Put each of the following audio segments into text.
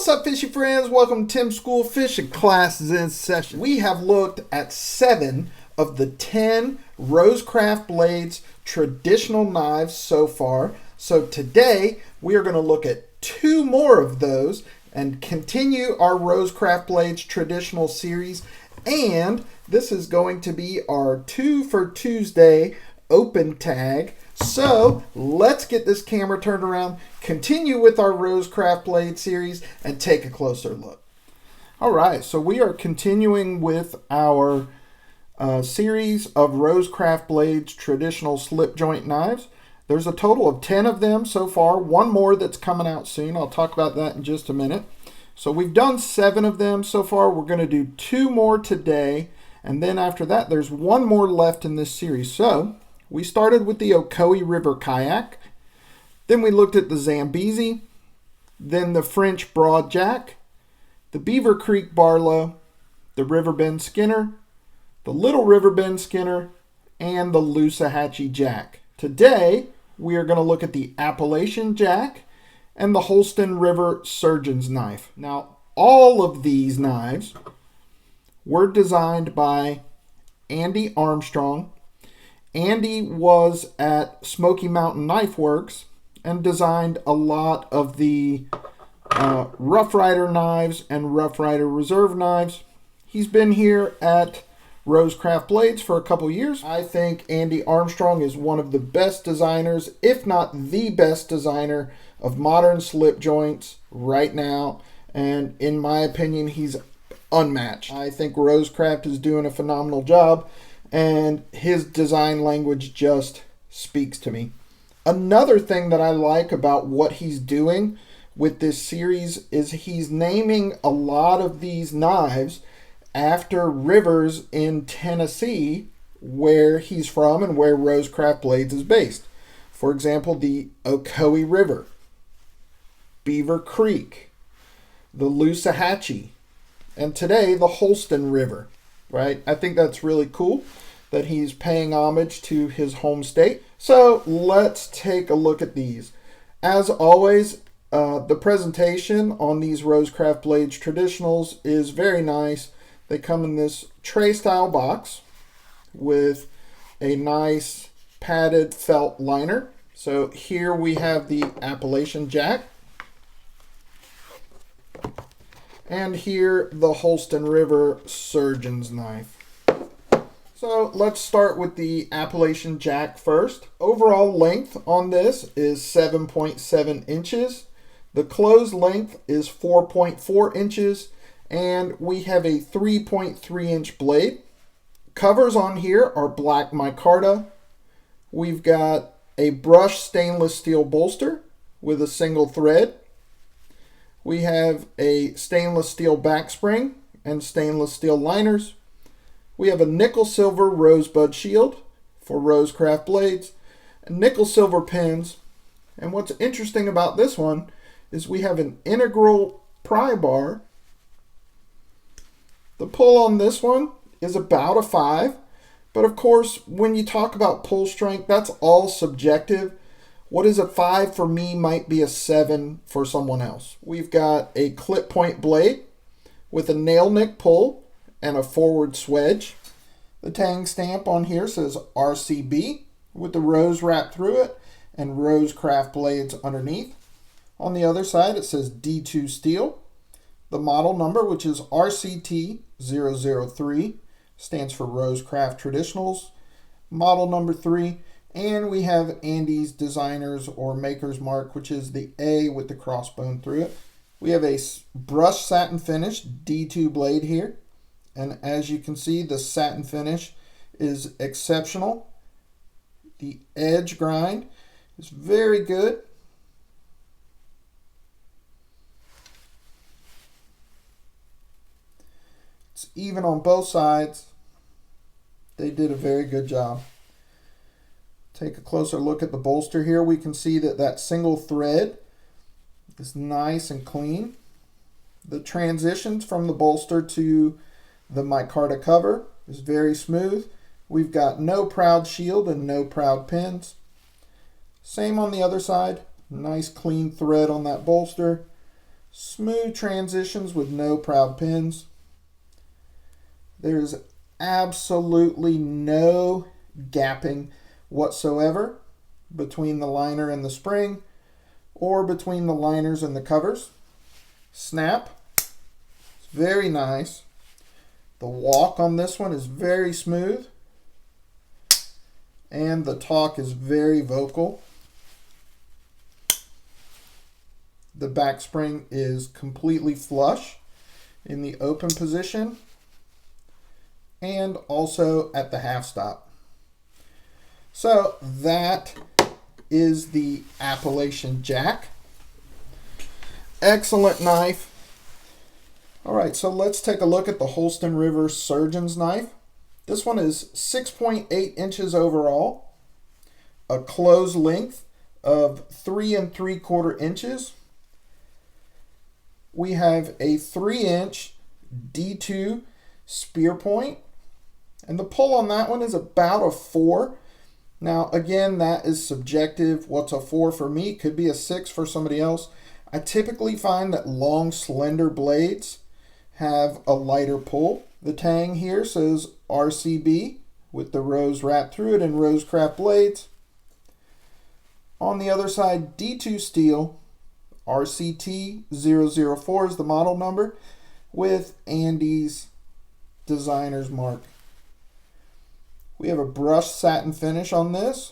What's up, fishy friends? Welcome to Tim's School Fishing. Class is in session. We have looked at 7 of the 10 RoseCraft blades traditional knives so far. So today we are going to look at 2 more of those and continue our RoseCraft blades traditional series. And this is going to be our 2 for Tuesday open tag. So let's get this camera turned around, continue with our RoseCraft blade series, and take a closer look. All right, so we are continuing with our series of RoseCraft blades traditional slip joint knives. There's a total of 10 of them so far, 1 more that's coming out soon. I'll talk about that in just a minute. So we've done 7 of them so far. We're going to do 2 more today, and then after that there's 1 more left in this series. So we started with the Ocoee River Kayak, then we looked at the Zambezi, then the French Broadjack, the Beaver Creek Barlow, the Riverbend Skinner, the Little Riverbend Skinner, and the Loosahatchee Jack. Today we are going to look at the Appalachian Jack and the Holston River Surgeon's Knife. Now all of these knives were designed by Andy Armstrong. Andy was at Smoky Mountain Knife Works and designed a lot of the Rough Rider knives and Rough Rider Reserve knives. He's been here at RoseCraft Blades for a couple years. I think Andy Armstrong is one of the best designers, if not the best designer, of modern slip joints right now. And in my opinion, he's unmatched. I think RoseCraft is doing a phenomenal job, and his design language just speaks to me. Another thing that I like about what he's doing with this series is he's naming a lot of these knives after rivers in Tennessee, where he's from and where RoseCraft Blades is based. For example, the Ocoee River, Beaver Creek, the Loosahatchee, and today the Holston River. Right? I think that's really cool that he's paying homage to his home state. So let's take a look at these. As always, the presentation on these RoseCraft Blades traditionals is very nice. They come in this tray style box with a nice padded felt liner. So here we have the Appalachian Jack, and here the Holston River Surgeon's Knife. So let's start with the Appalachian Jack first. Overall length on this is 7.7 inches. The closed length is 4.4 inches, and we have a 3.3 inch blade. Covers on here are black micarta. We've got a brushed stainless steel bolster with a single thread. We have a stainless steel back spring and stainless steel liners. We have a nickel silver rosebud shield for RoseCraft blades, and nickel silver pins. And what's interesting about this one is we have an integral pry bar. The pull on this one is about a 5, but of course when you talk about pull strength, that's all subjective. What is a 5 for me might be a 7 for someone else. We've got a clip point blade with a nail nick pull and a forward swedge. The tang stamp on here says RCB with the rose wrapped through it and RoseCraft Blades underneath. On the other side it says D2 steel. The model number, which is RCT003, stands for RoseCraft Traditionals, model number 3. And we have Andy's designer's or maker's mark, which is the A with the crossbone through it. We have a brushed satin finish D2 blade here. And as you can see, the satin finish is exceptional. The edge grind is very good. It's even on both sides. They did a very good job. Take a closer look at the bolster here. We can see that that single thread is nice and clean. The transitions from the bolster to the micarta cover is very smooth. We've got no proud shield and no proud pins. Same on the other side. Nice clean thread on that bolster. Smooth transitions with no proud pins. There's absolutely no gapping whatsoever between the liner and the spring or between the liners and the covers. Snap. It's very nice. The walk on this one is very smooth. And the talk is very vocal. The back spring is completely flush in the open position and also at the half stop. So that is the Appalachian jack. Excellent knife. All right, so let's take a look at the Holston River Surgeon's knife. This one is 6.8 inches overall, a closed length of 3 3/4 inches. We have a 3-inch D2 spear point, and the pull on that one is about a 4. Now, again, that is subjective. What's a 4 for me could be a 6 for somebody else. I typically find that long, slender blades have a lighter pull. The tang here says RCB with the rose wrapped through it and RoseCraft blades. On the other side, D2 steel, RCT 004 is the model number, with Andy's designer's mark. We have a brushed satin finish on this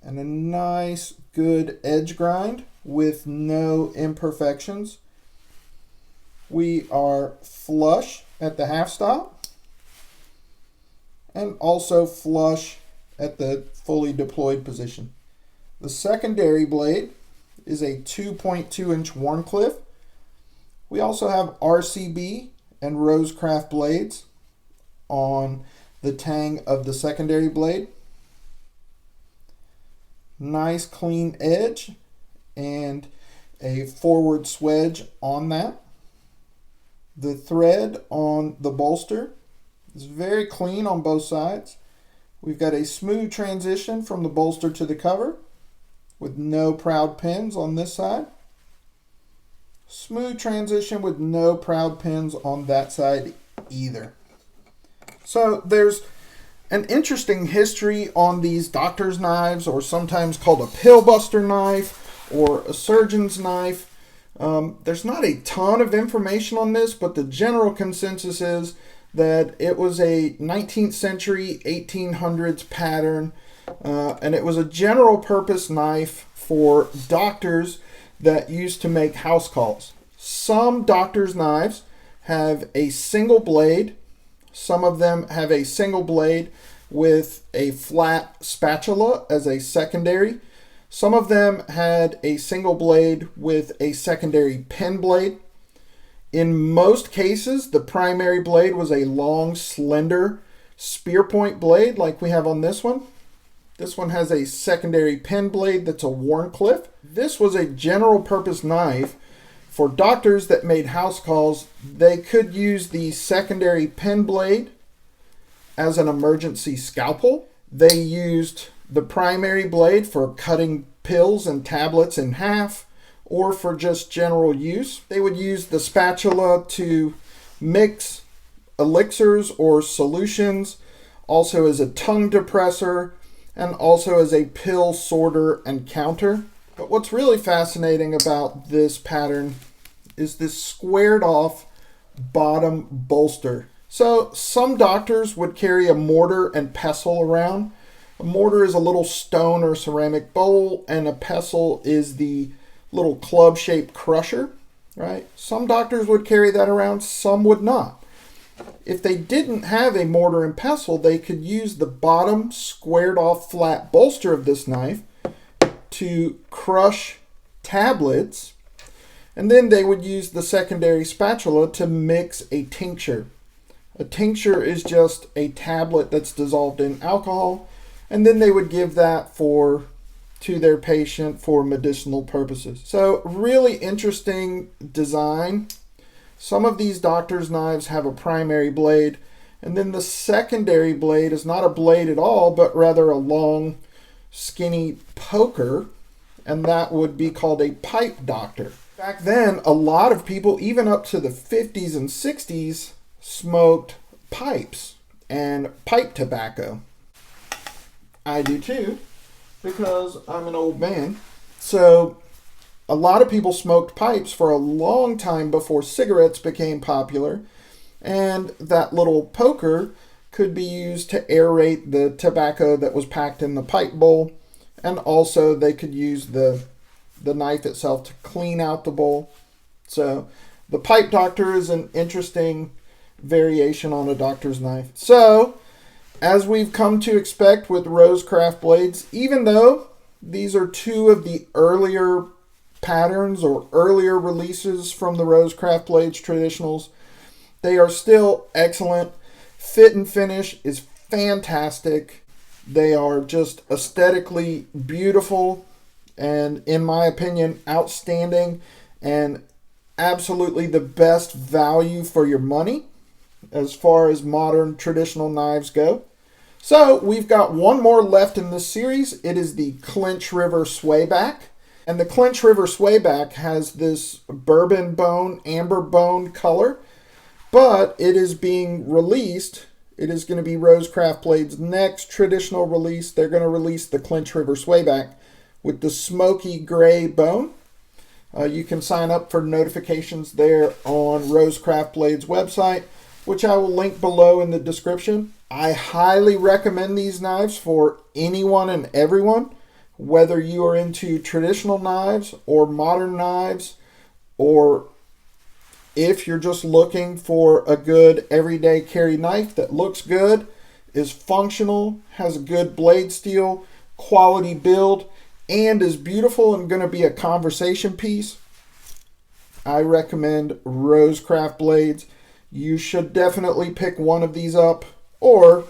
and a nice good edge grind with no imperfections. We are flush at the half stop and also flush at the fully deployed position. The secondary blade is a 2.2 inch Warncliffe. We also have RCB and RoseCraft blades on the tang of the secondary blade. Nice clean edge and a forward swedge on that. The thread on the bolster is very clean on both sides. We've got a smooth transition from the bolster to the cover with no proud pins on this side. Smooth transition with no proud pins on that side either. So there's an interesting history on these doctor's knives, or sometimes called a pill buster knife or a surgeon's knife. There's not a ton of information on this, but the general consensus is that it was a 19th century, 1800s pattern, and it was a general purpose knife for doctors that used to make house calls. Some doctor's knives have a single blade. Some of them have a single blade with a flat spatula as a secondary. Some of them had a single blade with a secondary pen blade. In most cases, the primary blade was a long, slender spear point blade like we have on this one. This one has a secondary pen blade that's a Warncliffe. This was a general purpose knife for doctors that made house calls. They could use the secondary pen blade as an emergency scalpel. They used the primary blade for cutting pills and tablets in half, or for just general use. They would use the spatula to mix elixirs or solutions, also as a tongue depressor, and also as a pill sorter and counter. But what's really fascinating about this pattern is this squared off bottom bolster. So some doctors would carry a mortar and pestle around. A mortar is a little stone or ceramic bowl, and a pestle is the little club-shaped crusher, right? Some doctors would carry that around, some would not. If they didn't have a mortar and pestle, they could use the bottom squared off flat bolster of this knife to crush tablets, and then they would use the secondary spatula to mix a tincture. A tincture is just a tablet that's dissolved in alcohol, and then they would give that to their patient for medicinal purposes. So really interesting design. Some of these doctor's knives have a primary blade, and then the secondary blade is not a blade at all, but rather a long, skinny poker, and that would be called a pipe doctor. Back then, a lot of people, even up to the 50s and 60s, smoked pipes and pipe tobacco. I do too, because I'm an old man. So a lot of people smoked pipes for a long time before cigarettes became popular, and that little poker could be used to aerate the tobacco that was packed in the pipe bowl, and also they could use the knife itself to clean out the bowl. So the pipe doctor is an interesting variation on a doctor's knife. So as we've come to expect with RoseCraft blades, even though these are two of the earlier patterns or earlier releases from the RoseCraft blades traditionals, they are still excellent. Fit and finish is fantastic. They are just aesthetically beautiful and, in my opinion, outstanding and absolutely the best value for your money as far as modern traditional knives go. So we've got one more left in this series. It is the Clinch River Swayback. And the Clinch River Swayback has this bourbon bone, amber bone color, but it is being released. It is going to be RoseCraft Blade's next traditional release. They're going to release the Clinch River Swayback with the smoky gray bone. You can sign up for notifications there on RoseCraft Blade's website, which I will link below in the description. I highly recommend these knives for anyone and everyone, whether you are into traditional knives or modern knives, or if you're just looking for a good everyday carry knife that looks good, is functional, has a good blade steel, quality build, and is beautiful and going to be a conversation piece. I recommend RoseCraft blades. You should definitely pick one of these up, or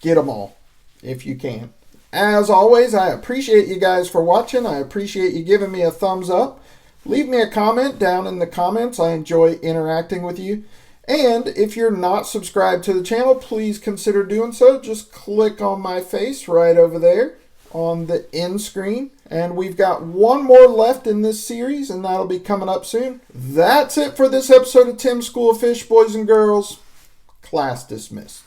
get them all if you can. As always, I appreciate you guys for watching. I appreciate you giving me a thumbs up. Leave me a comment down in the comments. I enjoy interacting with you. And if you're not subscribed to the channel, please consider doing so. Just click on my face right over there on the end screen. And we've got one more left in this series, and that'll be coming up soon. That's it for this episode of Tim's School of Fish, boys and girls. Class dismissed.